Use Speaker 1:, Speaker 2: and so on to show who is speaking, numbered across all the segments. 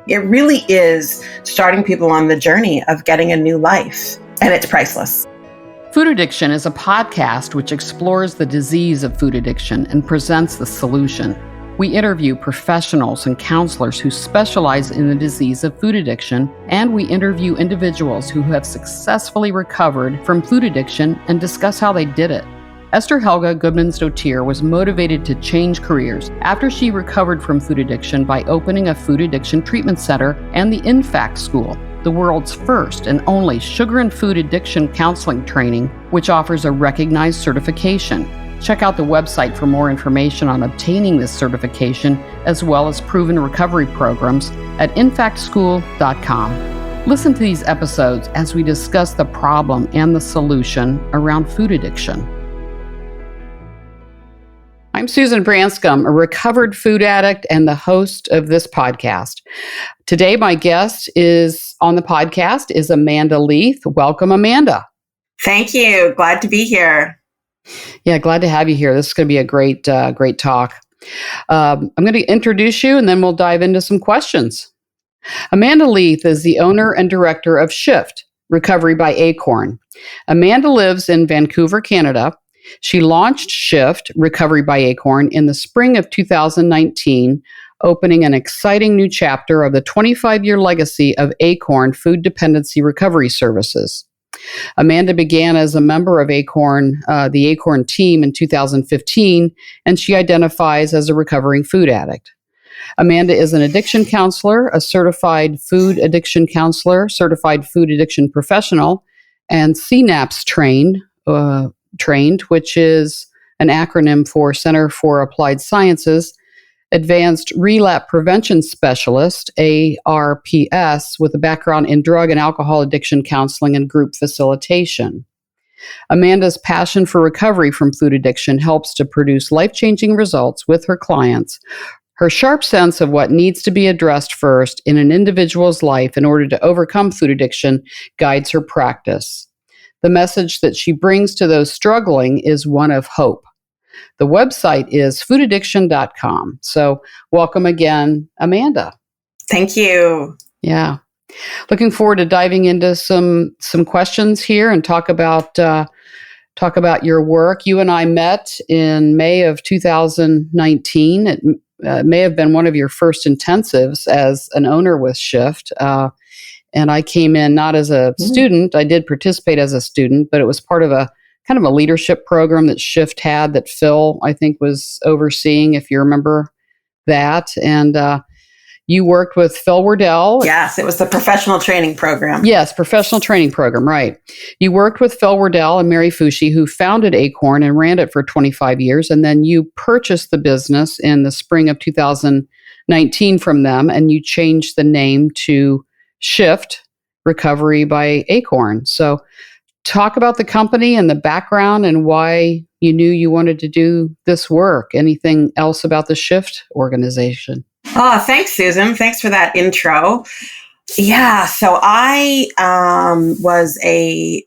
Speaker 1: It really is starting people on the journey of getting a new life, and it's priceless.
Speaker 2: Food Addiction is a podcast which explores the disease of food addiction and presents the solution. We interview professionals and counselors who specialize in the disease of food addiction, and we interview individuals who have successfully recovered from food addiction and discuss how they did it. Esther Helga Goodman-Stotier was motivated to change careers after she recovered from food addiction by opening a food addiction treatment center and the InFact School, the world's first and only sugar and food addiction counseling training, which offers a recognized certification. Check out the website for more information on obtaining this certification, as well as proven recovery programs at infactschool.com. Listen to these episodes as we discuss the problem and the solution around food addiction. I'm Susan Branscombe, a recovered food addict and the host of this podcast. Today, my guest on the podcast is Amanda Leith. Welcome, Amanda.
Speaker 1: Thank you. Glad to be here.
Speaker 2: Yeah, glad to have you here. This is going to be a great talk. I'm going to introduce you, and then we'll dive into some questions. Amanda Leith is the owner and director of Shift, Recovery by Acorn. Amanda lives in Vancouver, Canada. She launched Shift, Recovery by Acorn, in the spring of 2019, opening an exciting new chapter of the 25-year legacy of Acorn Food Dependency Recovery Services. Amanda began as a member of Acorn, the Acorn team in 2015, and she identifies as a recovering food addict. Amanda is an addiction counselor, a certified food addiction counselor, certified food addiction professional, and CNAPS trained, which is an acronym for Center for Applied Sciences, Advanced Relapse Prevention Specialist, ARPS, with a background in drug and alcohol addiction counseling and group facilitation. Amanda's passion for recovery from food addiction helps to produce life-changing results with her clients. Her sharp sense of what needs to be addressed first in an individual's life in order to overcome food addiction guides her practice. The message that she brings to those struggling is one of hope. The website is foodaddiction.com. So welcome again, Amanda.
Speaker 1: Thank you.
Speaker 2: Yeah. Looking forward to diving into some questions here and talk about your work. You and I met in May of 2019. It may have been one of your first intensives as an owner with Shift. And I came in not as a student. I did participate as a student, but it was part of a kind of a leadership program that Shift had that Phil, I think, was overseeing, if you remember that. And you worked with Phil Wardell.
Speaker 1: Yes, it was the professional training program.
Speaker 2: Yes, professional training program, right. You worked with Phil Wardell and Mary Fushi, who founded Acorn and ran it for 25 years. And then you purchased the business in the spring of 2019 from them, and you changed the name to Shift, Recovery by Acorn. So talk about the company and the background and why you knew you wanted to do this work. Anything else about the Shift organization?
Speaker 1: Oh, thanks, Susan. Thanks for that intro. Yeah, so I was a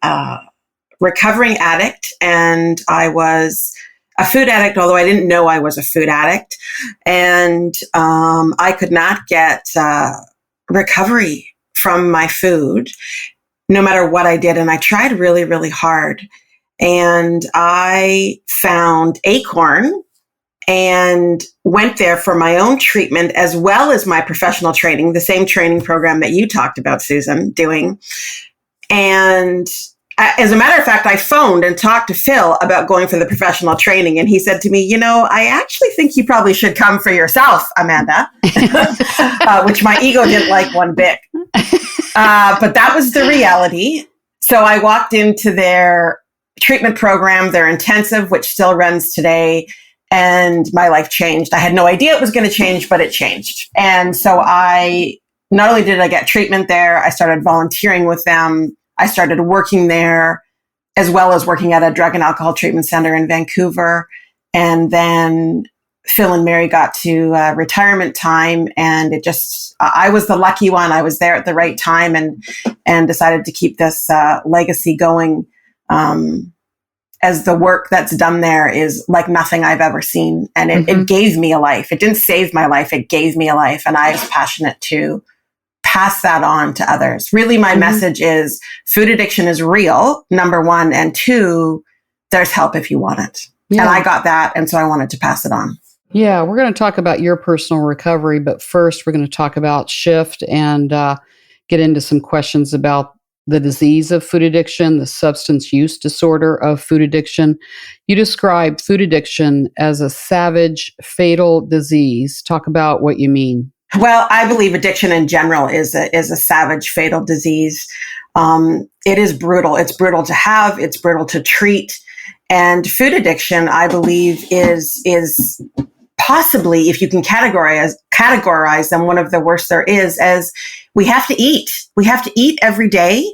Speaker 1: recovering addict, and I was a food addict, although I didn't know I was a food addict. And I could not get recovery from my food, no matter what I did. And I tried really, really hard. And I found Acorn and went there for my own treatment, as well as my professional training, the same training program that you talked about, Susan, doing. And as a matter of fact, I phoned and talked to Phil about going for the professional training. And he said to me, I actually think you probably should come for yourself, Amanda, which my ego didn't like one bit. But that was the reality. So I walked into their treatment program, their intensive, which still runs today, and my life changed. I had no idea it was going to change, but it changed. And so not only did I get treatment there, I started volunteering with them. I started working there, as well as working at a drug and alcohol treatment center in Vancouver. And then Phil and Mary got to retirement time, and I was the lucky one. I was there at the right time and decided to keep this legacy going, as the work that's done there is like nothing I've ever seen. And it gave me a life. It didn't save my life. It gave me a life. And I was passionate to pass that on to others. Really, my message is food addiction is real, number one, and two, there's help if you want it. Yeah. And I got that, and so I wanted to pass it on.
Speaker 2: Yeah, we're going to talk about your personal recovery, but first we're going to talk about Shift and get into some questions about the disease of food addiction, the substance use disorder of food addiction. You describe food addiction as a savage, fatal disease. Talk about what you mean.
Speaker 1: Well, I believe addiction in general is a savage, fatal disease. It is brutal. It's brutal to have. It's brutal to treat. And food addiction, I believe, is possibly, if you can categorize them, one of the worst there is, as we have to eat. We have to eat every day.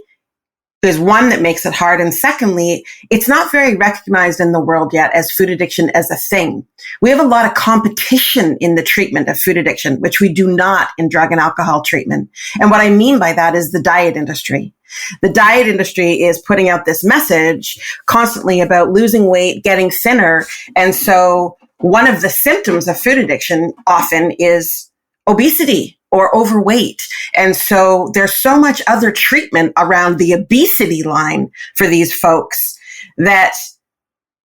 Speaker 1: There's one that makes it hard. And secondly, it's not very recognized in the world yet as food addiction as a thing. We have a lot of competition in the treatment of food addiction, which we do not in drug and alcohol treatment. And what I mean by that is the diet industry. The diet industry is putting out this message constantly about losing weight, getting thinner. And so one of the symptoms of food addiction often is obesity or overweight. And so there's so much other treatment around the obesity line for these folks that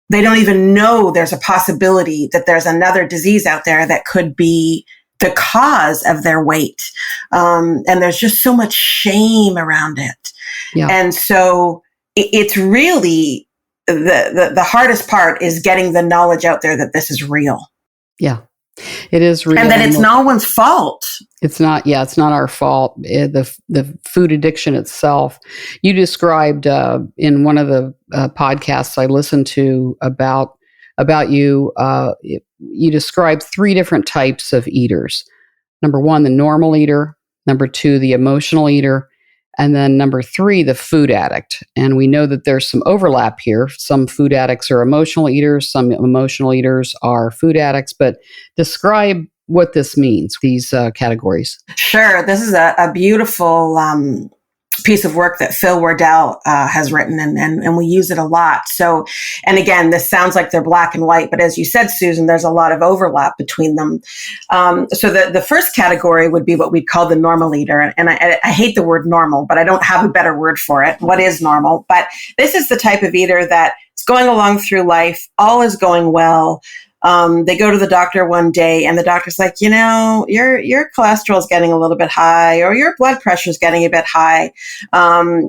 Speaker 1: they don't even know there's a possibility that there's another disease out there that could be the cause of their weight. And there's just so much shame around it. Yeah. And so it's really the hardest part is getting the knowledge out there that this is real.
Speaker 2: Yeah. It is real.
Speaker 1: And that it's no one's fault.
Speaker 2: It's not our fault. The food addiction itself. You described in one of the podcasts I listened to about you, you described 3 different types of eaters. Number 1, the normal eater. Number 2, the emotional eater. And then number 3, the food addict. And we know that there's some overlap here. Some food addicts are emotional eaters. Some emotional eaters are food addicts. But describe what this means, these categories.
Speaker 1: Sure. This is a beautiful piece of work that Phil Wardell has written, and we use it a lot. So, and again, this sounds like they're black and white, but as you said, Susan, there's a lot of overlap between them. So the first category would be what we'd call the normal eater. And I hate the word normal, but I don't have a better word for it. What is normal? But this is the type of eater that is going along through life. All is going well. They go to the doctor one day and the doctor's like, your cholesterol is getting a little bit high, or your blood pressure is getting a bit high.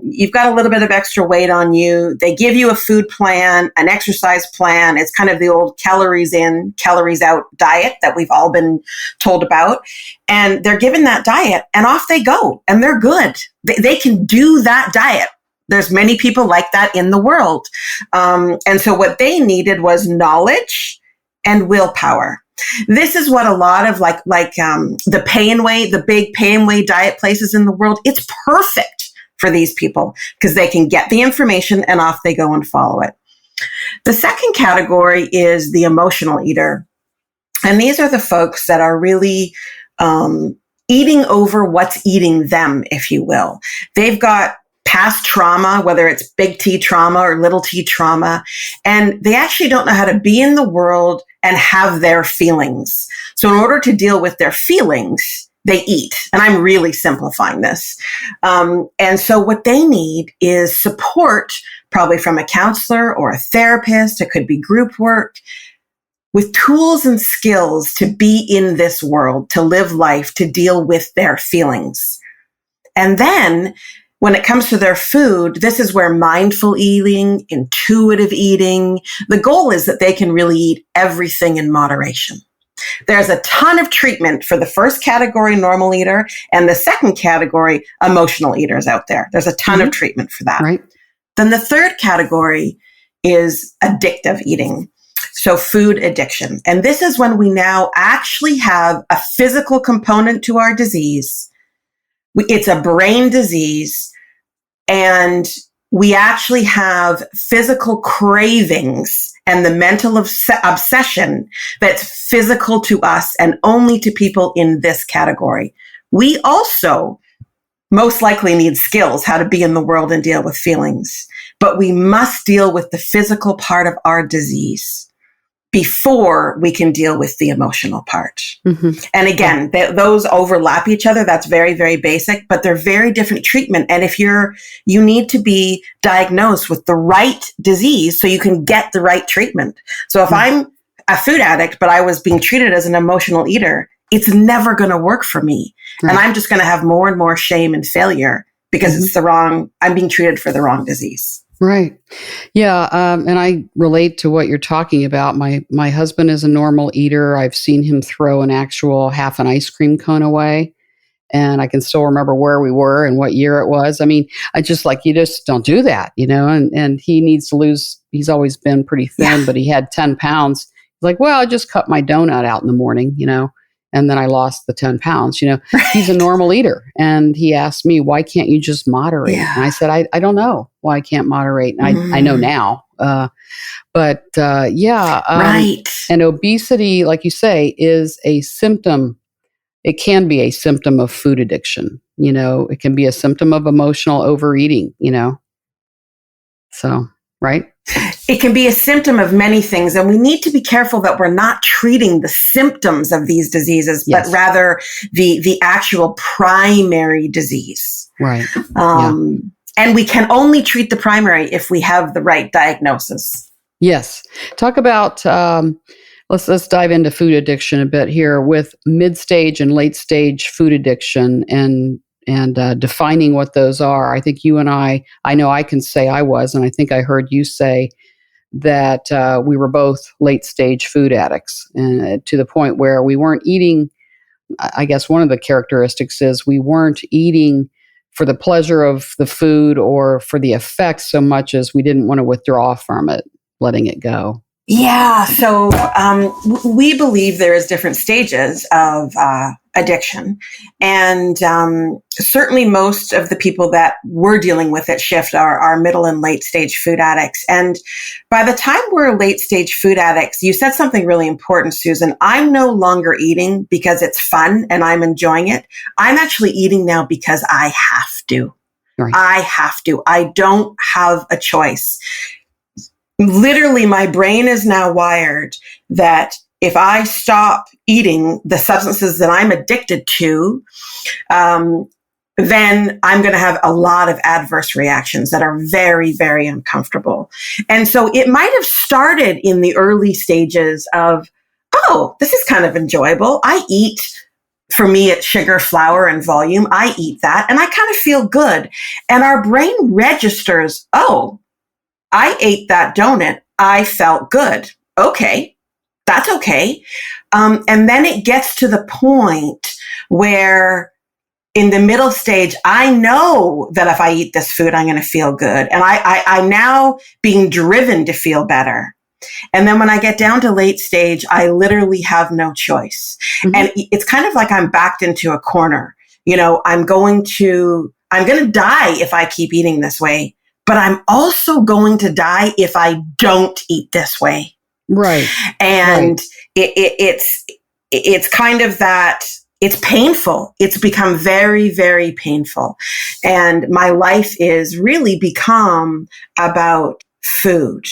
Speaker 1: You've got a little bit of extra weight on you. They give you a food plan, an exercise plan. It's kind of the old calories in, calories out diet that we've all been told about. And they're given that diet and off they go and they're good. They can do that diet. There's many people like that in the world. And so what they needed was knowledge and willpower. This is what a lot of like the pay and weigh, the big pay and weigh diet places in the world, it's perfect for these people because they can get the information and off they go and follow it. The second category is the emotional eater. And these are the folks that are really eating over what's eating them, if you will. They've got past trauma, whether it's big T trauma or little t trauma, and they actually don't know how to be in the world and have their feelings. So in order to deal with their feelings, they eat. And I'm really simplifying this. And so what they need is support, probably from a counselor or a therapist. It could be group work, with tools and skills to be in this world, to live life, to deal with their feelings. And then when it comes to their food, this is where mindful eating, intuitive eating, the goal is that they can really eat everything in moderation. There's a ton of treatment for the first category, normal eater, and the second category, emotional eaters out there. There's a ton of treatment for that.
Speaker 2: Right.
Speaker 1: Then the third category is addictive eating. So food addiction. And this is when we now actually have a physical component to our disease. It's a brain disease, and we actually have physical cravings and the mental obsession that's physical to us and only to people in this category. We also most likely need skills, how to be in the world and deal with feelings, but we must deal with the physical part of our disease. before we can deal with the emotional part.
Speaker 2: Mm-hmm.
Speaker 1: And again, those overlap each other. That's very, very basic, but they're very different treatment. And if you need to be diagnosed with the right disease so you can get the right treatment. So if I'm a food addict, but I was being treated as an emotional eater, it's never going to work for me. Right. And I'm just going to have more and more shame and failure because it's I'm being treated for the wrong disease.
Speaker 2: Right. Yeah. And I relate to what you're talking about. My husband is a normal eater. I've seen him throw an actual half an ice cream cone away. And I can still remember where we were and what year it was. I mean, you just don't do that, and he needs to lose. He's always been pretty thin, but he had 10 pounds. He's like, well, I just cut my donut out in the morning, and then I lost the 10 pounds. He's a normal eater. And he asked me, why can't you just moderate? Yeah. And I said, I don't know why I can't moderate. And I know now. Right. And obesity, like you say, is a symptom. It can be a symptom of food addiction. It can be a symptom of emotional overeating, So, right?
Speaker 1: It can be a symptom of many things, and we need to be careful that we're not treating the symptoms of these diseases, but rather the actual primary disease.
Speaker 2: Right.
Speaker 1: And we can only treat the primary if we have the right diagnosis.
Speaker 2: Yes. Talk about, let's dive into food addiction a bit here with mid-stage and late-stage food addiction and defining what those are. I think you and I know I can say I was, and I think I heard you say that we were both late-stage food addicts, and to the point where we weren't eating. I guess one of the characteristics is we weren't eating for the pleasure of the food or for the effects so much as we didn't want to withdraw from it, letting it go.
Speaker 1: Yeah. So we believe there is different stages of addiction. And certainly most of the people that we're dealing with at Shift are middle and late stage food addicts. And by the time we're late stage food addicts, you said something really important, Susan. I'm no longer eating because it's fun and I'm enjoying it. I'm actually eating now because I have to. Right. I have to. I don't have a choice. Literally, my brain is now wired that if I stop eating the substances that I'm addicted to, then I'm going to have a lot of adverse reactions that are very, very uncomfortable. And so it might have started in the early stages of, oh, this is kind of enjoyable. I eat, for me, it's sugar, flour, and volume. I eat that and I kind of feel good. And our brain registers, oh, I ate that donut. I felt good. Okay, that's okay. And then it gets to the point where in the middle stage, I know that if I eat this food, I'm going to feel good. And I'm now being driven to feel better. And then when I get down to late stage, I literally have no choice. Mm-hmm. And it's kind of like I'm backed into a corner. I'm going to die if I keep eating this way. But I'm also going to die if I don't eat this way.
Speaker 2: Right.
Speaker 1: And it's kind of that, it's painful. It's become very, very painful. And my life is really become about food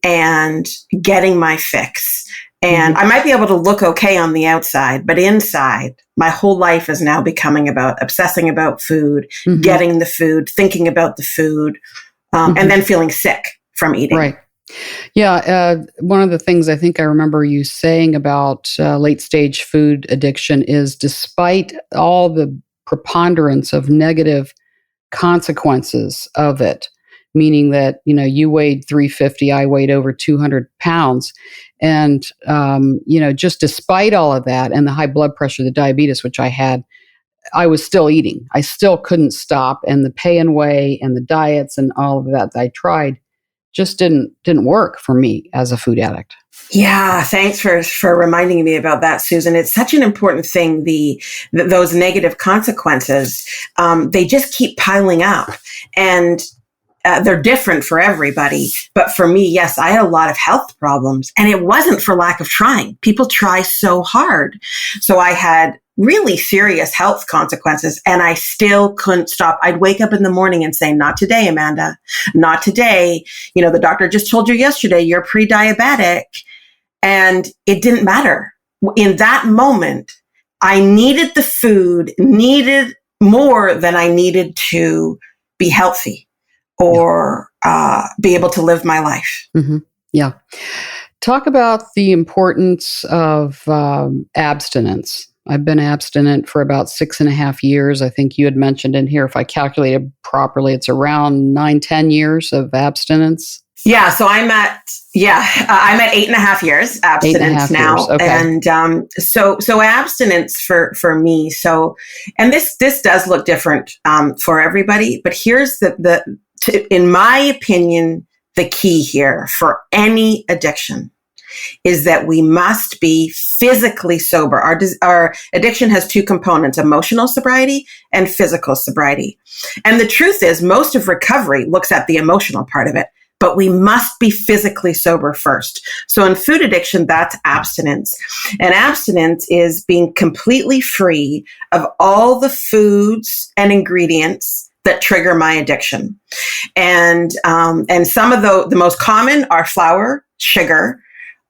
Speaker 1: and getting my fix. And I might be able to look okay on the outside, but inside, my whole life is now becoming about obsessing about food, getting the food, thinking about the food, and then feeling sick from eating.
Speaker 2: Right. Yeah. One of the things I think I remember you saying about late stage food addiction is despite all the preponderance of negative consequences of it, meaning that, you weighed 350, I weighed over 200 pounds. And, just despite all of that and the high blood pressure, the diabetes, which I had, I was still eating. I still couldn't stop. And the pay and weigh and the diets and all of that I tried just didn't work for me as a food addict.
Speaker 1: Yeah, thanks for reminding me about that, Susan. It's such an important thing. Those negative consequences, they just keep piling up. And they're different for everybody. But for me, yes, I had a lot of health problems, and it wasn't for lack of trying. People try so hard. So I had really serious health consequences, and I still couldn't stop. I'd wake up in the morning and say, not today, Amanda, not today. The doctor just told you yesterday you're pre-diabetic. And it didn't matter. In that moment, I needed the food, needed more than I needed to be healthy or be able to live my life.
Speaker 2: Mm-hmm. Yeah. Talk about the importance of abstinence. I've been abstinent for about 6.5 years. I think you had mentioned in here, if I calculated properly, it's around 9, 10 years of abstinence.
Speaker 1: Yeah, so I'm at 8.5 years abstinence now,
Speaker 2: years. Okay.
Speaker 1: and so abstinence for me. So, and this does look different for everybody, but here's in my opinion, the key here for any addiction is that we must be physically sober. Our addiction has two components: emotional sobriety and physical sobriety. And the truth is, most of recovery looks at the emotional part of it. But we must be physically sober first. So in food addiction, that's abstinence. And abstinence is being completely free of all the foods and ingredients that trigger my addiction. And some of the most common are flour, sugar.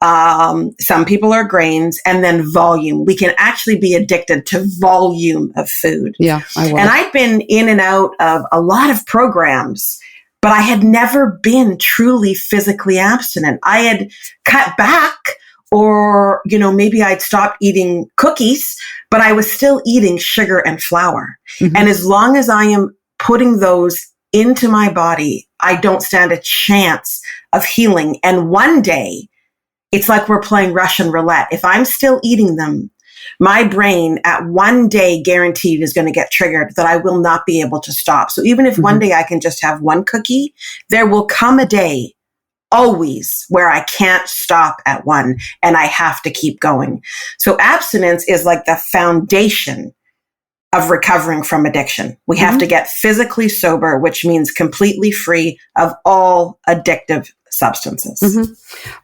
Speaker 1: Some people are grains, and then volume. We can actually be addicted to volume of food.
Speaker 2: Yeah, I was.
Speaker 1: And I've been in and out of a lot of programs, but I had never been truly physically abstinent. I had cut back, or, maybe I'd stopped eating cookies, but I was still eating sugar and flour. Mm-hmm. And as long as I am putting those into my body, I don't stand a chance of healing. And one day, it's like we're playing Russian roulette. If I'm still eating them, my brain at one day guaranteed is going to get triggered that I will not be able to stop. So even if one day I can just have one cookie, there will come a day always where I can't stop at one and I have to keep going. So abstinence is like the foundation of recovering from addiction. We have to get physically sober, which means completely free of all addictive substances.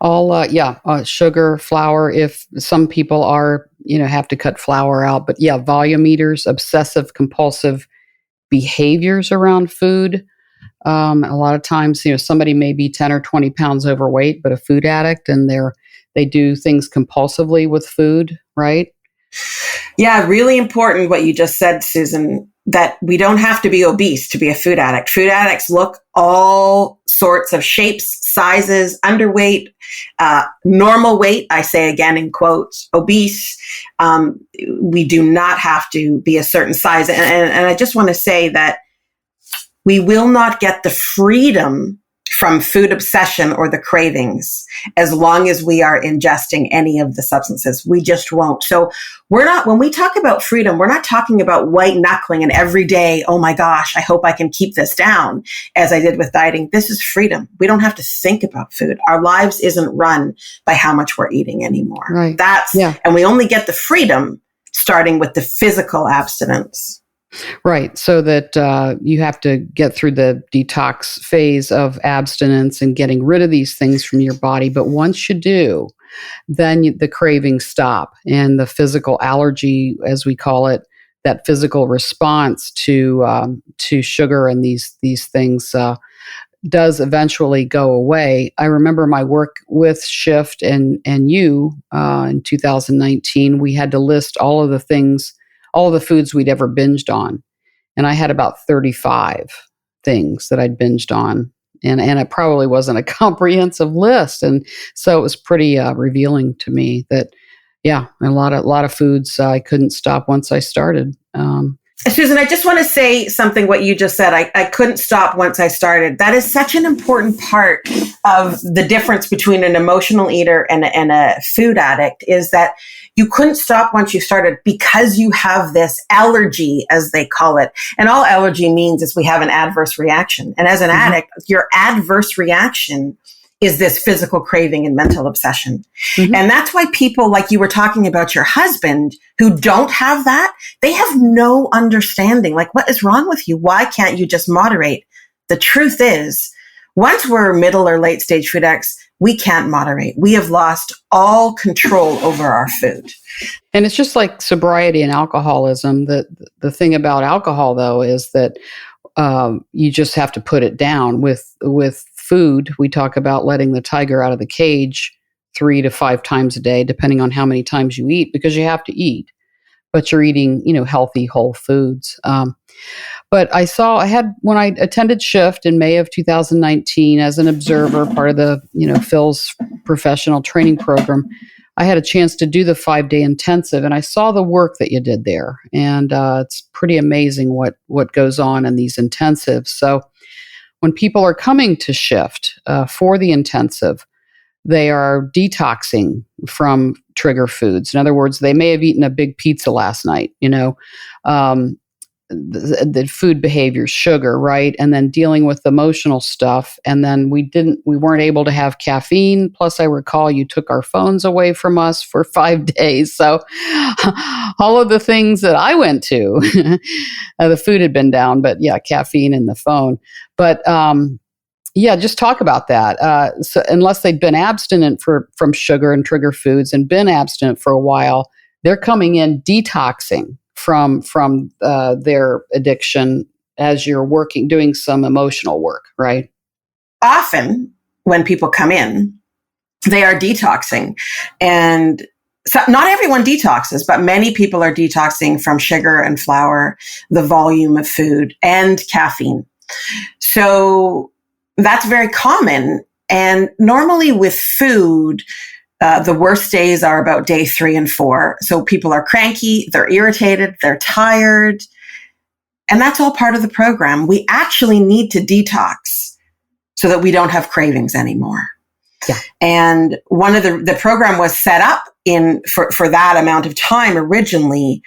Speaker 2: All, sugar, flour, if some people are, have to cut flour out, but volume eaters, obsessive compulsive behaviors around food. A lot of times, somebody may be 10 or 20 pounds overweight, but a food addict, and they do things compulsively with food, right?
Speaker 1: Yeah, really important what you just said, Susan, that we don't have to be obese to be a food addict. Food addicts look all sorts of shapes, sizes, underweight, normal weight, I say again in quotes, obese. We do not have to be a certain size. And I just want to say that we will not get the freedom from food obsession or the cravings as long as we are ingesting any of the substances. We just won't. So when we talk about freedom, we're not talking about white knuckling and every day, oh my gosh, I hope I can keep this down as I did with dieting. This is freedom. We don't have to think about food. Our lives isn't run by how much we're eating anymore.
Speaker 2: Right.
Speaker 1: And we only get the freedom starting with the physical abstinence.
Speaker 2: Right. So that you have to get through the detox phase of abstinence and getting rid of these things from your body. But once you do, then the cravings stop, and the physical allergy, as we call it, that physical response to sugar and these things does eventually go away. I remember my work with Shift and you in 2019. We had to list all of the foods we'd ever binged on. And I had about 35 things that I'd binged on. And it probably wasn't a comprehensive list. And so it was pretty revealing to me that, a lot of foods I couldn't stop once I started.
Speaker 1: Susan, I just want to say something, what you just said. I couldn't stop once I started. That is such an important part of the difference between an emotional eater and a food addict, is that you couldn't stop once you started because you have this allergy, as they call it. And all allergy means is we have an adverse reaction. And as an addict, your adverse reaction is this physical craving and mental obsession. And that's why people, like you were talking about your husband, who don't have that, they have no understanding. Like, what is wrong with you? Why can't you just moderate? The truth is, once we're middle or late stage food addicts, we can't moderate. We have lost all control over our food.
Speaker 2: And it's just like sobriety and alcoholism. The thing about alcohol, though, is that you just have to put it down. With food, we talk about letting the tiger out of the cage. 3 to 5 times a day, depending on how many times you eat, because you have to eat, but you're eating, healthy whole foods. But when I attended Shift in May of 2019 as an observer, part of the, Phil's professional training program, I had a chance to do the 5-day intensive, and I saw the work that you did there. And it's pretty amazing what goes on in these intensives. So when people are coming to Shift for the intensive, they are detoxing from trigger foods. In other words, they may have eaten a big pizza last night, the food behaviors, sugar, right? And then dealing with emotional stuff. And then we weren't able to have caffeine. Plus, I recall you took our phones away from us for 5 days. So all of the things that I went to, the food had been down, but yeah, caffeine and the phone. But just talk about that. So unless they'd been abstinent from sugar and trigger foods and been abstinent for a while, they're coming in detoxing from their addiction as you're doing some emotional work, right?
Speaker 1: Often when people come in, they are detoxing. And so not everyone detoxes, but many people are detoxing from sugar and flour, the volume of food, and caffeine. So that's very common. And normally with food, the worst days are about day 3 and 4. So people are cranky, they're irritated, they're tired. And that's all part of the program. We actually need to detox so that we don't have cravings anymore.
Speaker 2: Yeah.
Speaker 1: And one of the program was set up for that amount of time originally,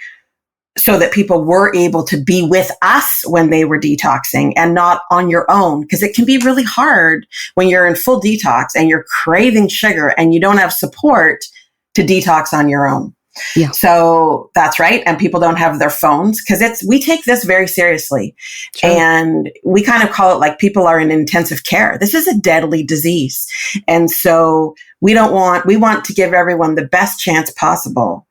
Speaker 1: so that people were able to be with us when they were detoxing and not on your own. Because it can be really hard when you're in full detox and you're craving sugar and you don't have support to detox on your own.
Speaker 2: Yeah.
Speaker 1: So that's right. And people don't have their phones because we take this very seriously.
Speaker 2: Sure.
Speaker 1: And we kind of call it like people are in intensive care. This is a deadly disease. And so we want to give everyone the best chance possible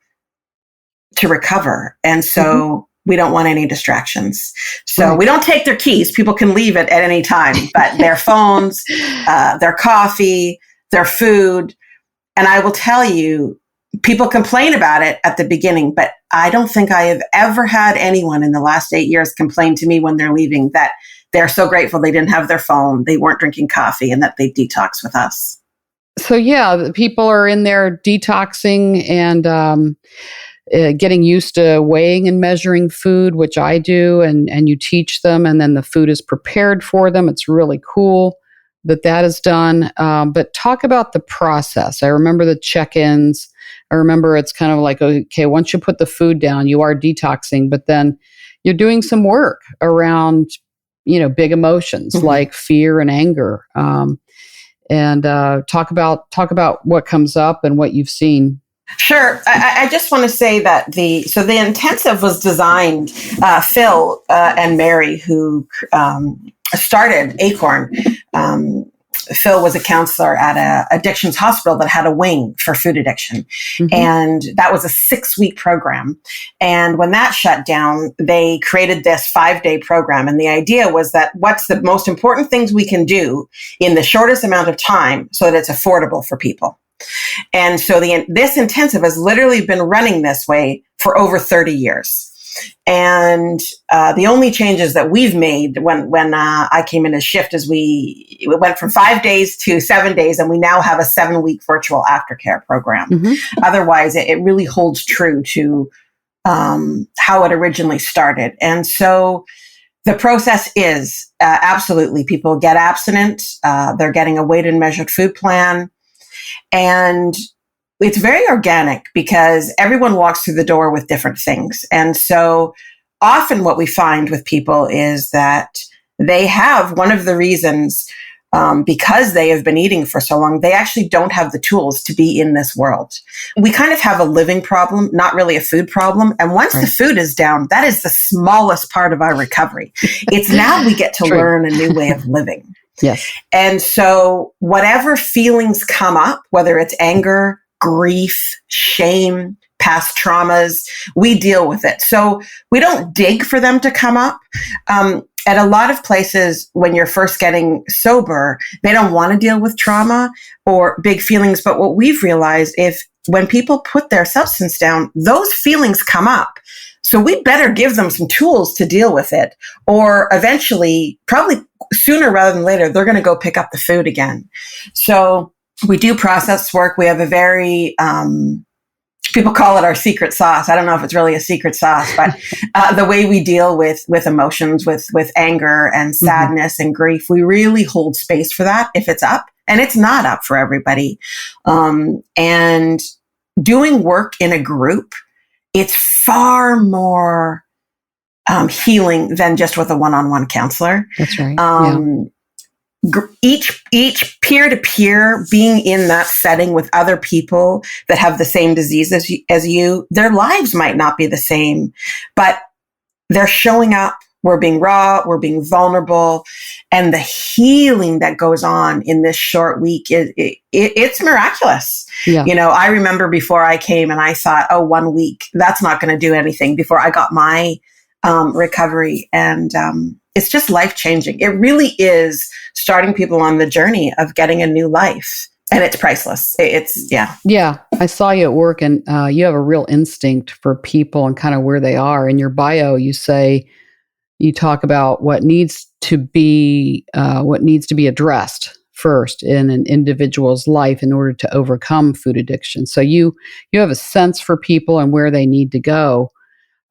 Speaker 1: to recover. And so we don't want any distractions. So we don't take their keys. People can leave it at any time, but their phones, their coffee, their food. And I will tell you, people complain about it at the beginning, but I don't think I have ever had anyone in the last 8 years complain to me when they're leaving that they're so grateful they didn't have their phone, they weren't drinking coffee, and that they detox with us.
Speaker 2: So yeah, people are in there detoxing and getting used to weighing and measuring food, which I do, and you teach them, and then the food is prepared for them. It's really cool that is done. But talk about the process. I remember the check-ins. I remember it's kind of like, okay, once you put the food down, you are detoxing, but then you're doing some work around, big emotions like fear and anger. And talk about what comes up and what you've seen.
Speaker 1: Sure. I just want to say that the intensive was designed, Phil and Mary, who started Acorn. Phil was a counselor at a addictions hospital that had a wing for food addiction. And that was a 6-week program. And when that shut down, they created this 5-day program. And the idea was that what's the most important things we can do in the shortest amount of time so that it's affordable for people. And so this intensive has literally been running this way for over 30 years. And the only changes that we've made when I came in as Shift is we went from 5 days to 7 days, and we now have a 7-week virtual aftercare program. Otherwise, it really holds true to how it originally started. And so the process is absolutely people get abstinent. They're getting a weighed and measured food plan. And it's very organic because everyone walks through the door with different things. And so often what we find with people is that they have one of the reasons, because they have been eating for so long, they actually don't have the tools to be in this world. We kind of have a living problem, not really a food problem. And once the food is down, that is the smallest part of our recovery. It's now we get to learn a new way of living.
Speaker 2: Yes.
Speaker 1: And so whatever feelings come up, whether it's anger, grief, shame, past traumas, we deal with it. So we don't dig for them to come up. at a lot of places, when you're first getting sober, they don't want to deal with trauma or big feelings. But what we've realized, when people put their substance down, those feelings come up. So we better give them some tools to deal with it, or eventually, probably sooner rather than later, they're going to go pick up the food again. So we do process work. We have a very, people call it our secret sauce. I don't know if it's really a secret sauce, but the way we deal with emotions, with anger and sadness and grief, we really hold space for that if it's up, and it's not up for everybody. And doing work in a group, it's far more healing than just with a one-on-one counselor.
Speaker 2: That's right.
Speaker 1: Each peer-to-peer, being in that setting with other people that have the same disease as you, their lives might not be the same, but they're showing up. We're being raw, we're being vulnerable, and the healing that goes on in this short week, it's miraculous.
Speaker 2: Yeah.
Speaker 1: I remember before I came and I thought, 1 week, that's not going to do anything, before I got my recovery. And it's just life-changing. It really is starting people on the journey of getting a new life. And it's priceless.
Speaker 2: Yeah. I saw you at work, and you have a real instinct for people and kind of where they are. In your bio, you talk about what needs to be addressed first in an individual's life in order to overcome food addiction. So you have a sense for people and where they need to go.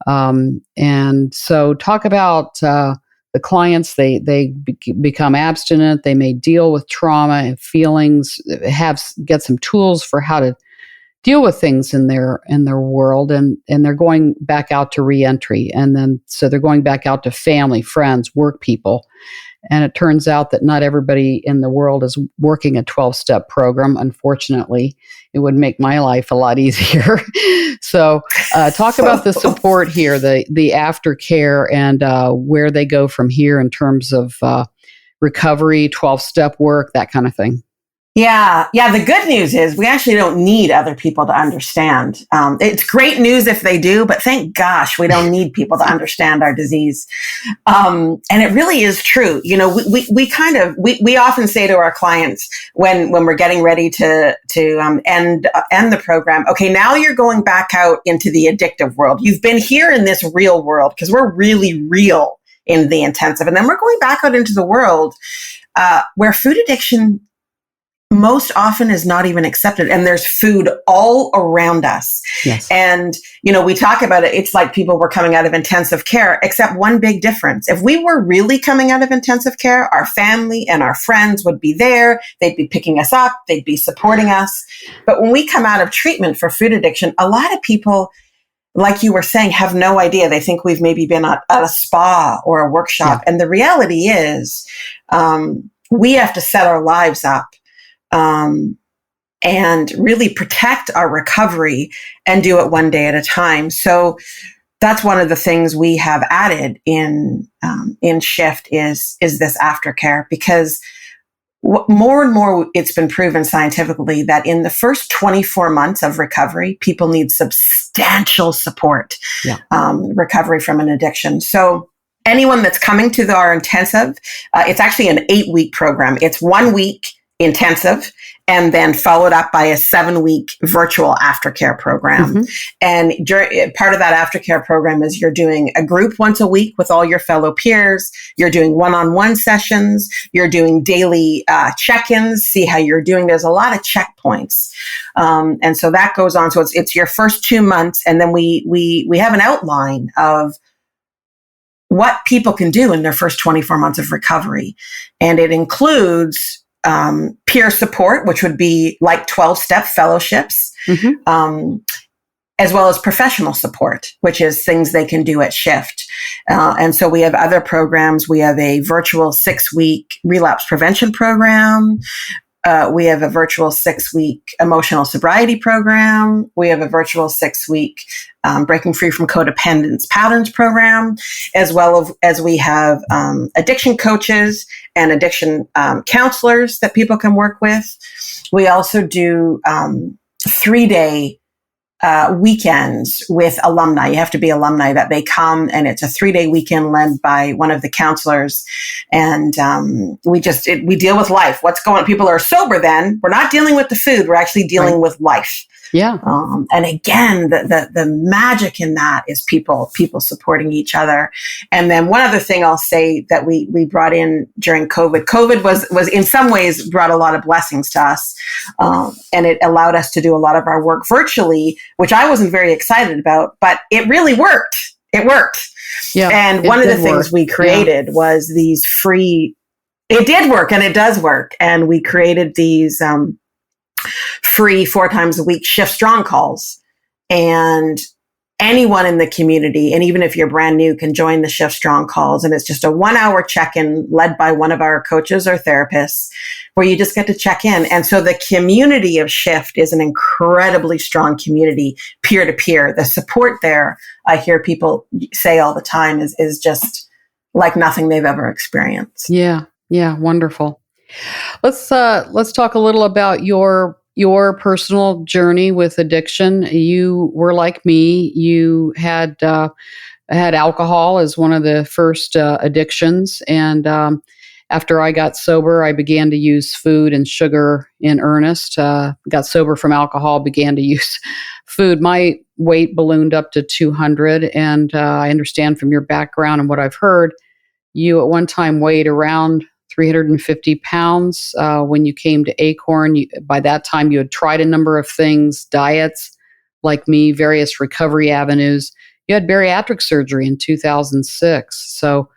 Speaker 2: And so talk about the clients, they become abstinent, they may deal with trauma and feelings, get some tools for how to deal with things in their world, and they're going back out to reentry, and then so they're going back out to family, friends, work people. And it turns out that not everybody in the world is working a 12-step program. Unfortunately, it would make my life a lot easier. So talk about the support here, the aftercare, and where they go from here in terms of recovery, 12-step work, that kind of thing.
Speaker 1: Yeah. The good news is we actually don't need other people to understand. It's great news if they do, but thank gosh, we don't need people to understand our disease. And it really is true. We often say to our clients when we're getting ready to end the program, okay, now you're going back out into the addictive world. You've been here in this real world, because we're really real in the intensive. And then we're going back out into the world where food addiction most often is not even accepted, and there's food all around us.
Speaker 2: Yes.
Speaker 1: And, we talk about it. It's like people were coming out of intensive care, except one big difference. If we were really coming out of intensive care, our family and our friends would be there. They'd be picking us up. They'd be supporting us. But when we come out of treatment for food addiction, a lot of people, like you were saying, have no idea. They think we've maybe been at a spa or a workshop. Yeah. And the reality is, we have to set our lives up and really protect our recovery and do it one day at a time. So that's one of the things we have added in Shift is this aftercare, because more and more it's been proven scientifically that in the first 24 months of recovery, people need substantial support, recovery from an addiction. So anyone that's coming to our intensive, it's actually an 8-week program. It's 1 week intensive, and then followed up by a 7-week virtual aftercare program. Mm-hmm. And part of that aftercare program is you're doing a group once a week with all your fellow peers. You're doing one-on-one sessions. You're doing daily check-ins, see how you're doing. There's a lot of checkpoints. And so that goes on. So it's your first 2 months, and then we have an outline of what people can do in their first 24 months of recovery. And it includes peer support, which would be like 12-step fellowships, mm-hmm. As well as professional support, which is things they can do at Shift. And so we have other programs. We have a virtual 6-week relapse prevention program. We have a virtual 6-week emotional sobriety program. We have a virtual 6-week breaking free from codependence patterns program, as well as we have addiction coaches and addiction counselors that people can work with. We also do 3-day weekends with alumni. You have to be alumni that they come, and it's a 3-day weekend led by one of the counselors. And we deal with life. What's going on? People are sober then. We're not dealing with the food. We're actually dealing with life.
Speaker 2: Yeah.
Speaker 1: And again, the magic in that is people supporting each other. And then one other thing I'll say that we brought in during COVID. COVID was in some ways brought a lot of blessings to us. And it allowed us to do a lot of our work virtually, which I wasn't very excited about, but it really worked. It worked.
Speaker 2: Yeah.
Speaker 1: And one of the things we created was these free, it did work and it does work. And we created these, free 4 times a week shift strong calls, and anyone in the community, and even if you're brand new, can join the shift strong calls. And it's just a 1-hour check-in led by one of our coaches or therapists, where you just get to check in. And so the community of Shift is an incredibly strong community, peer to peer. The support there, I hear people say all the time, is just like nothing they've ever experienced.
Speaker 2: Yeah. Wonderful. Let's talk a little about your personal journey with addiction. You were like me. You had alcohol as one of the first addictions, and after I got sober, I began to use food and sugar in earnest. Got sober from alcohol, began to use food. My weight ballooned up to 200, and I understand from your background and what I've heard, you at one time weighed around 350 pounds when you came to Acorn. By that time, you had tried a number of things, diets, like me, various recovery avenues. You had bariatric surgery in 2006. So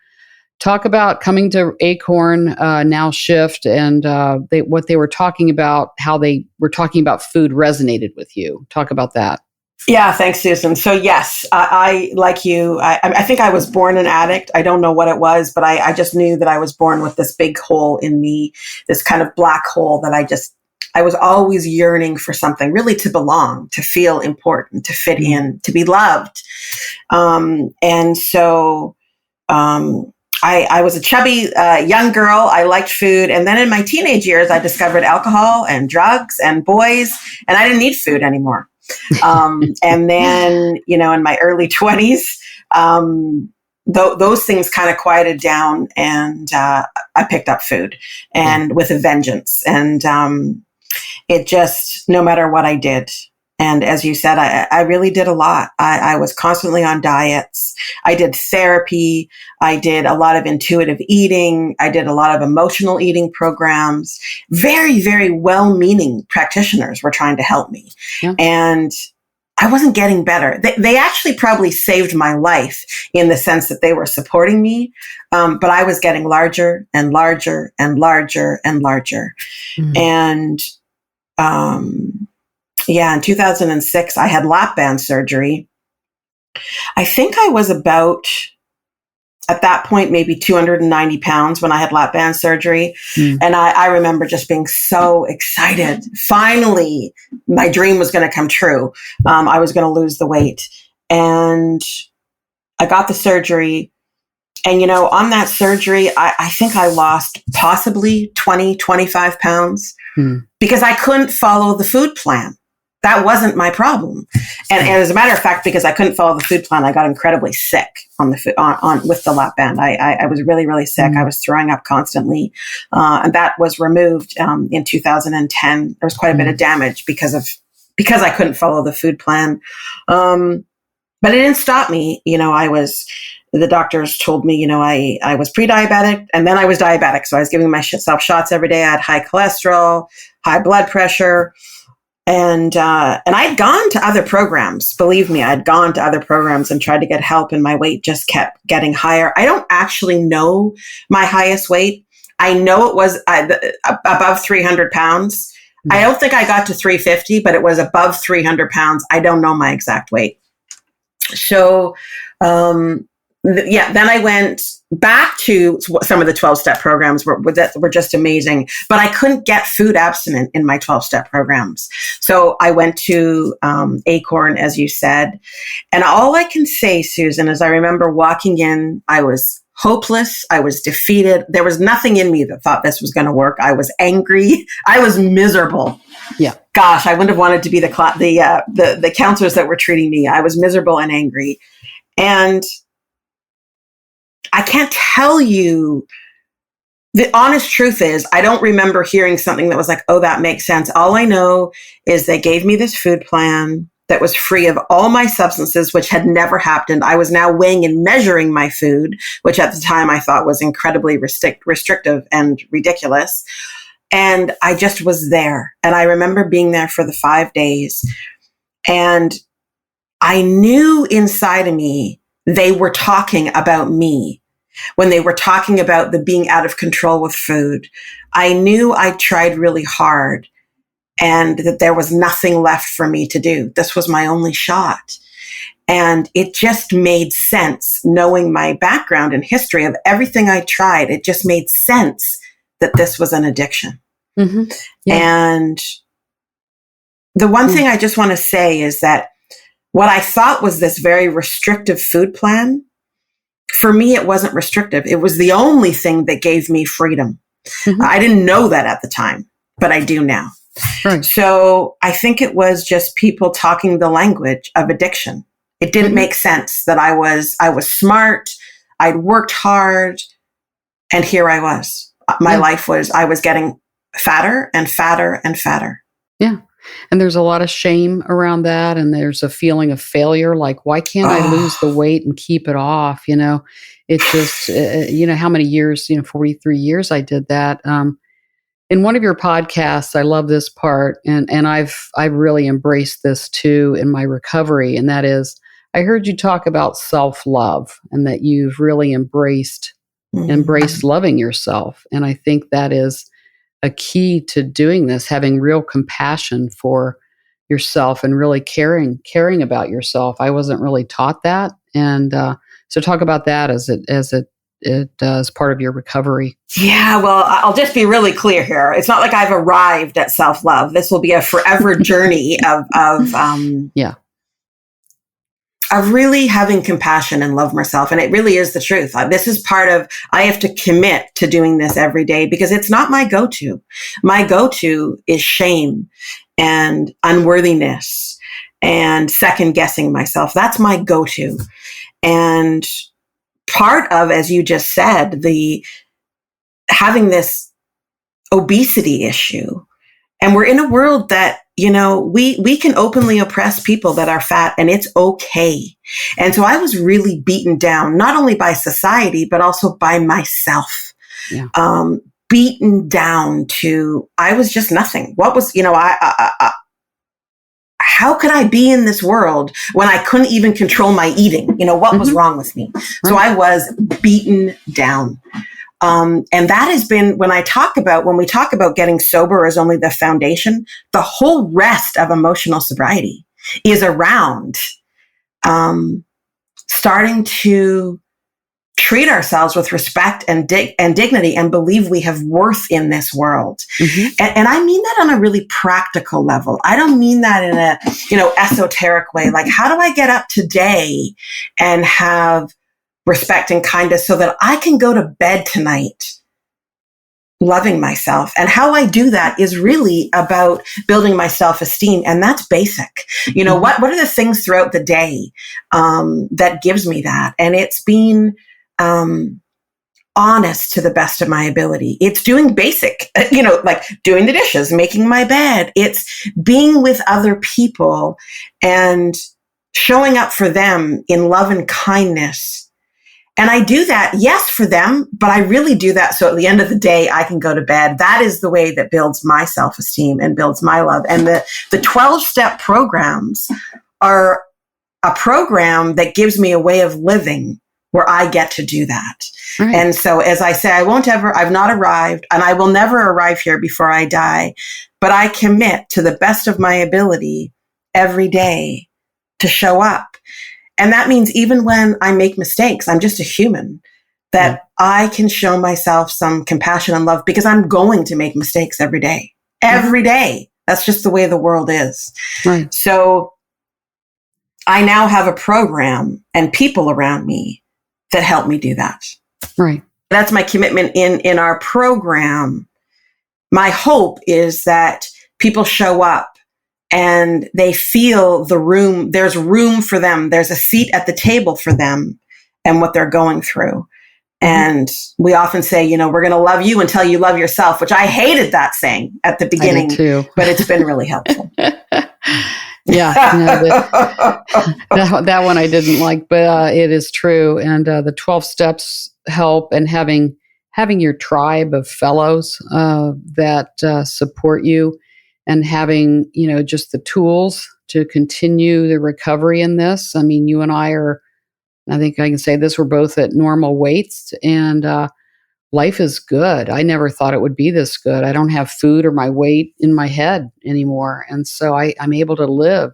Speaker 2: talk about coming to Acorn, now Shift, and what they were talking about, how they were talking about food resonated with you. Talk about that.
Speaker 1: Yeah, thanks, Susan. So yes, I like you, I think I was born an addict. I don't know what it was, but I just knew that I was born with this big hole in me, this kind of black hole that I was always yearning for something, really to belong, to feel important, to fit in, to be loved. And so I was a chubby young girl. I liked food. And then in my teenage years, I discovered alcohol and drugs and boys, and I didn't need food anymore. And then, in my early 20s, those things kind of quieted down, and I picked up food, and with a vengeance. And it just, no matter what I did. And as you said, I really did a lot. I was constantly on diets. I did therapy. I did a lot of intuitive eating. I did a lot of emotional eating programs. Very, very well-meaning practitioners were trying to help me. Yeah. And I wasn't getting better. They actually probably saved my life in the sense that they were supporting me. But I was getting larger and larger and larger and larger. Mm. And, in 2006, I had lap band surgery. I think I was about, at that point, maybe 290 pounds when I had lap band surgery. Mm. And I remember just being so excited. Finally, my dream was going to come true. I was going to lose the weight. And I got the surgery. And, on that surgery, I think I lost possibly 20, 25 pounds because I couldn't follow the food plan. That wasn't my problem. And as a matter of fact, because I couldn't follow the food plan, I got incredibly sick with the lap band. I was really, really sick. I was throwing up constantly. And that was removed in 2010. There was quite a bit of damage because I couldn't follow the food plan. But it didn't stop me. The doctors told me, I was pre-diabetic, and then I was diabetic. So I was giving myself shots every day. I had high cholesterol, high blood pressure. And I'd gone to other programs. Believe me, I'd gone to other programs and tried to get help, and my weight just kept getting higher. I don't actually know my highest weight. I know it was above 300 pounds. I don't think I got to 350, but it was above 300 pounds. I don't know my exact weight. So, then I went back to some of the 12-step programs were just amazing, but I couldn't get food abstinent in my 12-step programs. So I went to Acorn, as you said. And all I can say, Susan, is I remember walking in, I was hopeless. I was defeated. There was nothing in me that thought this was going to work. I was angry. I was miserable.
Speaker 2: Yeah.
Speaker 1: Gosh, I wouldn't have wanted to be the counselors that were treating me. I was miserable and angry. And I can't tell you. The honest truth is, I don't remember hearing something that was like, oh, that makes sense. All I know is they gave me this food plan that was free of all my substances, which had never happened. I was now weighing and measuring my food, which at the time I thought was incredibly restrictive and ridiculous. And I just was there. And I remember being there for the 5 days. And I knew inside of me, they were talking about me. When they were talking about the being out of control with food, I knew I tried really hard and that there was nothing left for me to do. This was my only shot. And it just made sense, knowing my background and history of everything I tried. It just made sense that this was an addiction. Mm-hmm. Yeah. And the one thing I just want to say is that what I thought was this very restrictive food plan, for me, it wasn't restrictive. It was the only thing that gave me freedom. Mm-hmm. I didn't know that at the time, but I do now. Right. So I think it was just people talking the language of addiction. It didn't make sense that I was smart. I'd worked hard, and here I was. My life was, I was getting fatter and fatter and fatter.
Speaker 2: Yeah. And there's a lot of shame around that. And there's a feeling of failure. Like, why can't I lose the weight and keep it off? It's just, how many years, 43 years I did that. In one of your podcasts, I love this part. And I've really embraced this too in my recovery. And that is, I heard you talk about self-love and that you've really embraced loving yourself. And I think that is a key to doing this, having real compassion for yourself and really caring about yourself. I wasn't really taught that. And so talk about that as part of your recovery.
Speaker 1: Yeah, well, I'll just be really clear here. It's not like I've arrived at self-love. This will be a forever journey of really having compassion and love myself. And it really is the truth. This is part of, I have to commit to doing this every day because it's not my go-to. My go-to is shame and unworthiness and second guessing myself. That's my go-to. And part of, as you just said, having this obesity issue. And we're in a world that, we can openly oppress people that are fat, and it's okay. And so I was really beaten down, not only by society, but also by myself. Yeah. Beaten down to, I was just nothing. What was, how could I be in this world when I couldn't even control my eating? What was wrong with me? Right. So I was beaten down. And that has been, when we talk about getting sober as only the foundation, the whole rest of emotional sobriety is around starting to treat ourselves with respect and dignity and believe we have worth in this world. Mm-hmm. And I mean that on a really practical level. I don't mean that in a, esoteric way. Like, how do I get up today and have respect and kindness so that I can go to bed tonight loving myself? And how I do that is really about building my self-esteem. And that's basic. What are the things throughout the day that gives me that? And it's being honest to the best of my ability. It's doing basic, like doing the dishes, making my bed. It's being with other people and showing up for them in love and kindness. And I do that, yes, for them, but I really do that so at the end of the day, I can go to bed. That is the way that builds my self-esteem and builds my love. And the 12-step programs are a program that gives me a way of living where I get to do that. Right. And so, as I say, I've not arrived, and I will never arrive here before I die, but I commit to the best of my ability every day to show up. And that means even when I make mistakes, I'm just a human, that I can show myself some compassion and love because I'm going to make mistakes every day. Every day. That's just the way the world is. Right. So I now have a program and people around me that help me do that.
Speaker 2: Right.
Speaker 1: That's my commitment in our program. My hope is that people show up and they feel the room, there's room for them. There's a seat at the table for them and what they're going through. And we often say, we're going to love you until you love yourself, which I hated that saying at the beginning,
Speaker 2: I did too.
Speaker 1: but it's been really helpful.
Speaker 2: Yeah, that one I didn't like, but it is true. And the 12 steps help, and having your tribe of fellows that support you, and having, just the tools to continue the recovery in this. I mean, you and I think I can say this, we're both at normal weights, and life is good. I never thought it would be this good. I don't have food or my weight in my head anymore. And so I'm able to live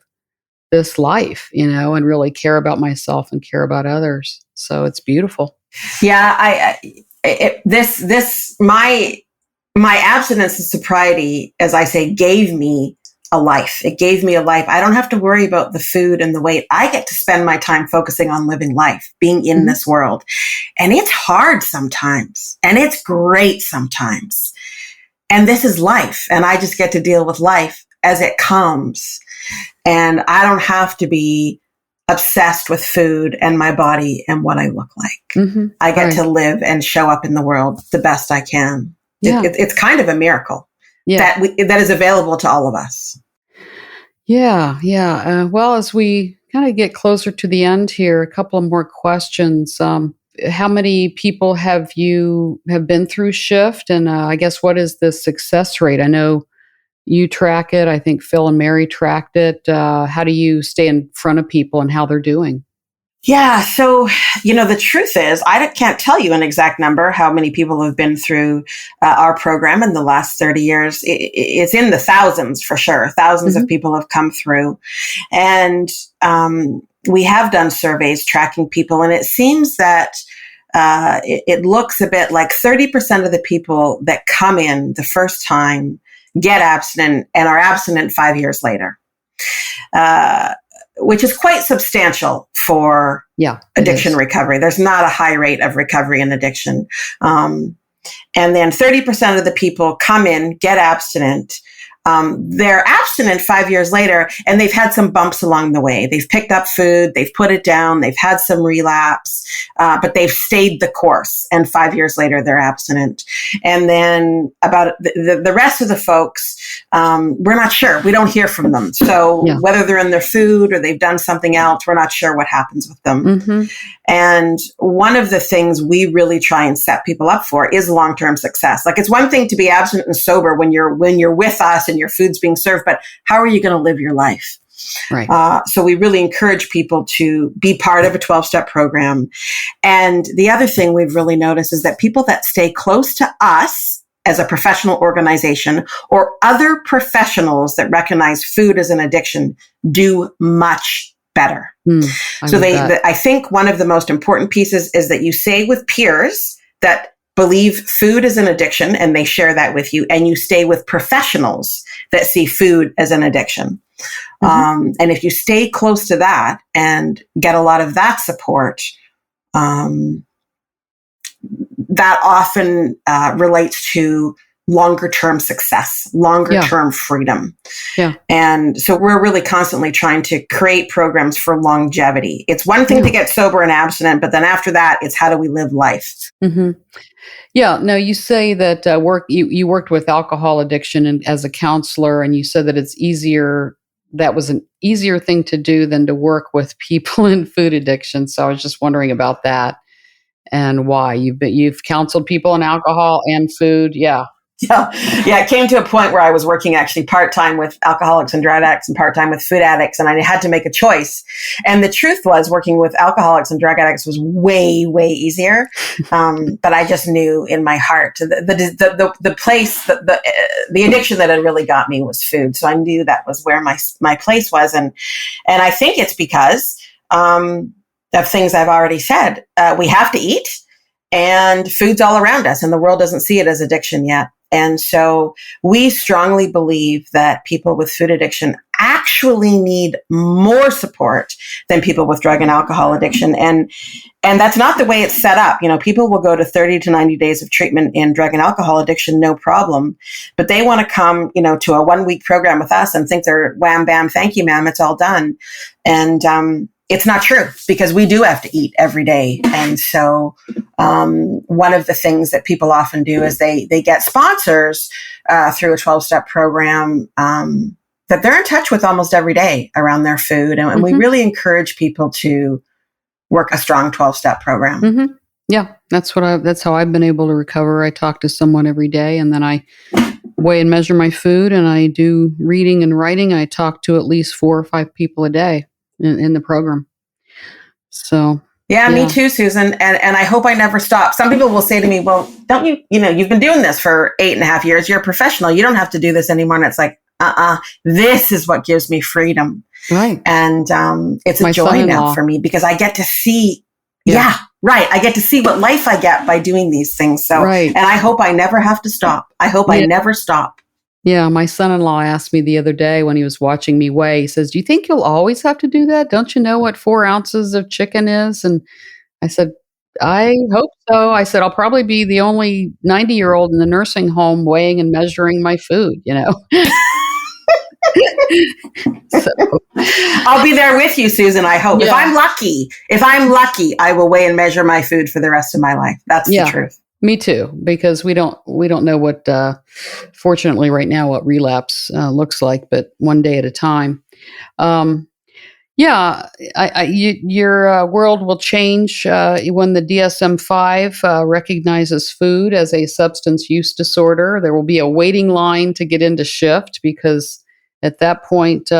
Speaker 2: this life, and really care about myself and care about others. So it's beautiful.
Speaker 1: Yeah. My abstinence and sobriety, as I say, gave me a life. It gave me a life. I don't have to worry about the food and the weight. I get to spend my time focusing on living life, being in this world. And it's hard sometimes, and it's great sometimes. And this is life. And I just get to deal with life as it comes. And I don't have to be obsessed with food and my body and what I look like. I get to live and show up in the world the best I can. Yeah. It's kind of a miracle that is available to all of us.
Speaker 2: Yeah. Well, as we kind of get closer to the end here, a couple of more questions. How many people have been through Shift? And I guess, what is the success rate? I know you track it. I think Phil and Mary tracked it. How do you stay in front of people and how they're doing?
Speaker 1: Yeah. So, the truth is, I can't tell you an exact number, how many people have been through our program in the last 30 years. It's in the thousands for sure. Thousands of people have come through. And we have done surveys tracking people. And it seems that it looks a bit like 30% of the people that come in the first time get abstinent and are abstinent 5 years later. Which is quite substantial for addiction recovery. There's not a high rate of recovery in addiction. And then 30% of the people come in, get abstinent. They're abstinent 5 years later, and they've had some bumps along the way. They've picked up food, they've put it down, they've had some relapse, but they've stayed the course. And 5 years later, they're abstinent. And then about the rest of the folks, we're not sure. We don't hear from them. So whether they're in their food or they've done something else, we're not sure what happens with them. And one of the things we really try and set people up for is long-term success. Like, it's one thing to be abstinent and sober when you're with us and your food's being served, but how are you going to live your life? Right. So we really encourage people to be part of a 12-step program. And the other thing we've really noticed is that people that stay close to us as a professional organization, or other professionals that recognize food as an addiction, do much better. I think one of the most important pieces is that you stay with peers that believe food is an addiction, and they share that with you, and you stay with professionals that see food as an addiction. And if you stay close to that and get a lot of that support, that often relates to longer term success, longer term freedom. Yeah. And so we're really constantly trying to create programs for longevity. It's one thing to get sober and abstinent, but then after that, it's how do we live life?
Speaker 2: Yeah. No, you say that you worked with alcohol addiction as a counselor, and you said that it's easier. That was an easier thing to do than to work with people in food addiction. So I was just wondering about that and why you've counseled people in alcohol and food. Yeah.
Speaker 1: Yeah. It came to a point where I was working actually part-time with alcoholics and drug addicts and part-time with food addicts, and I had to make a choice. And the truth was, working with alcoholics and drug addicts was way, way easier. But I just knew in my heart the place, the addiction that had really got me was food. So I knew that was where my place was. And I think it's because of things I've already said. We have to eat, and food's all around us, and the world doesn't see it as addiction yet. And so we strongly believe that people with food addiction actually need more support than people with drug and alcohol addiction. And that's not the way it's set up. People will go to 30 to 90 days of treatment in drug and alcohol addiction, no problem. But they want to come, to a 1-week program with us and think they're wham, bam, thank you, ma'am, it's all done. And it's not true, because we do have to eat every day. And so one of the things that people often do is they get sponsors through a 12-step program that they're in touch with almost every day around their food. And we really encourage people to work a strong 12-step program.
Speaker 2: Mm-hmm. Yeah, that's how I've been able to recover. I talk to someone every day, and then I weigh and measure my food, and I do reading and writing. I talk to at least 4 or 5 people a day in the program. So
Speaker 1: yeah, me too, Susan. And I hope I never stop. Some people will say to me, well, don't you've been doing this for 8.5 years. You're a professional. You don't have to do this anymore. And it's like, this is what gives me freedom. Right. And it's a joy now for me, because I get to see, I get to see what life I get by doing these things. So, and I hope I never have to stop. I hope I never stop.
Speaker 2: Yeah, my son-in-law asked me the other day when he was watching me weigh, he says, do you think you'll always have to do that? Don't you know what 4 ounces of chicken is? And I said, I hope so. I said, I'll probably be the only 90-year-old in the nursing home weighing and measuring my food, So
Speaker 1: I'll be there with you, Susan, I hope. Yeah. If I'm lucky, I will weigh and measure my food for the rest of my life. That's the truth.
Speaker 2: Me too, because we don't know what, fortunately right now, what relapse looks like, but one day at a time. Your world will change when the DSM-5 recognizes food as a substance use disorder. There will be a waiting line to get into Shift, because at that point,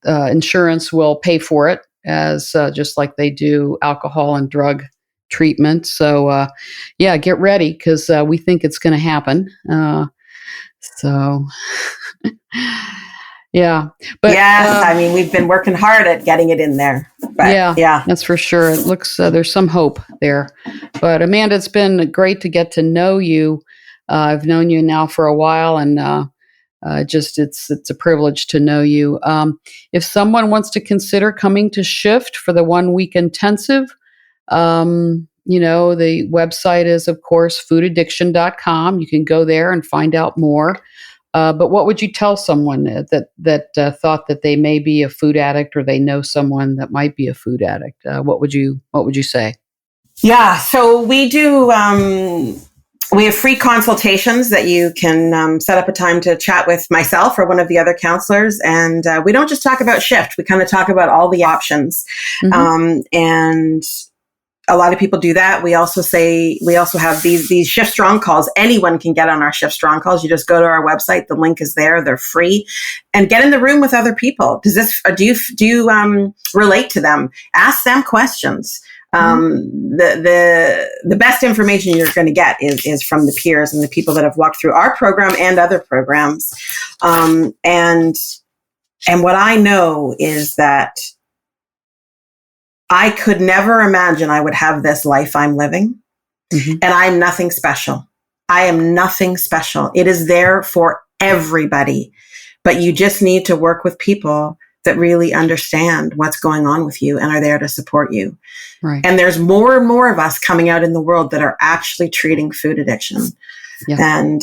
Speaker 2: insurance will pay for it, as just like they do alcohol and drug treatment. So, get ready, because we think it's going to happen. But
Speaker 1: yes, we've been working hard at getting it in there. But,
Speaker 2: that's for sure. It looks there's some hope there. But Amanda, it's been great to get to know you. I've known you now for a while, and it's a privilege to know you. If someone wants to consider coming to Shift for the 1-week intensive, the website is, of course, foodaddiction.com. You can go there and find out more. But what would you tell someone that thought that they may be a food addict, or they know someone that might be a food addict? What would you say?
Speaker 1: Yeah, so we do. We have free consultations that you can set up a time to chat with myself or one of the other counselors. And we don't just talk about Shift. We kind of talk about all the options. And a lot of people do that. We also have these Shift Strong calls. Anyone can get on our Shift Strong calls. You just go to our website. The link is there. They're free, and get in the room with other people. Do you relate to them? Ask them questions. The best information you're going to get is from the peers and the people that have walked through our program and other programs. And what I know is that I could never imagine I would have this life I'm living. And I'm nothing special. I am nothing special. It is there for everybody, but you just need to work with people that really understand what's going on with you and are there to support you. Right. And there's more and more of us coming out in the world that are actually treating food addiction. And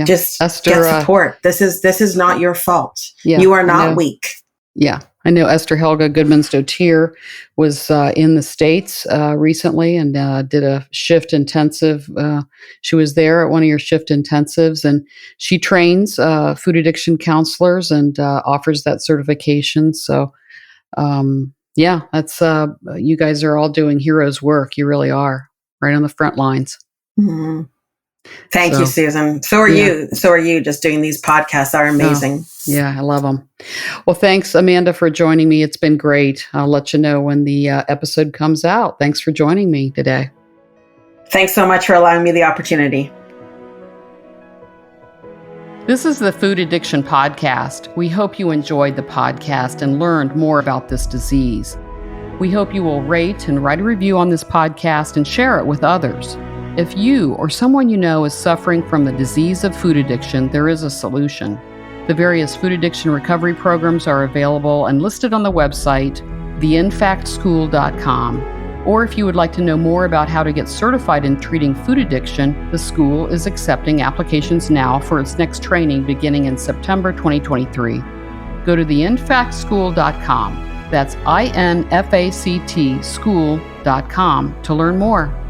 Speaker 1: just Esther, get support. This is not your fault. You are not weak.
Speaker 2: Yeah. I know Esther Helga Goodman-Stotier was in the States recently and did a Shift intensive. She was there at one of your Shift intensives, and she trains food addiction counselors and offers that certification. So, that's you guys are all doing heroes work. You really are, right on the front lines.
Speaker 1: Mm-hmm. Thank you, Susan. So are you. So are you. Just doing these podcasts are amazing.
Speaker 2: I love them. Well, thanks, Amanda, for joining me. It's been great. I'll let you know when the episode comes out. Thanks for joining me today.
Speaker 1: Thanks so much for allowing me the opportunity.
Speaker 2: This is the Food Addiction Podcast. We hope you enjoyed the podcast and learned more about this disease. We hope you will rate and write a review on this podcast and share it with others. If you or someone you know is suffering from the disease of food addiction, there is a solution. The various food addiction recovery programs are available and listed on the website, theinfactschool.com. Or if you would like to know more about how to get certified in treating food addiction, the school is accepting applications now for its next training beginning in September 2023. Go to theinfactschool.com. That's INFACT school.com to learn more.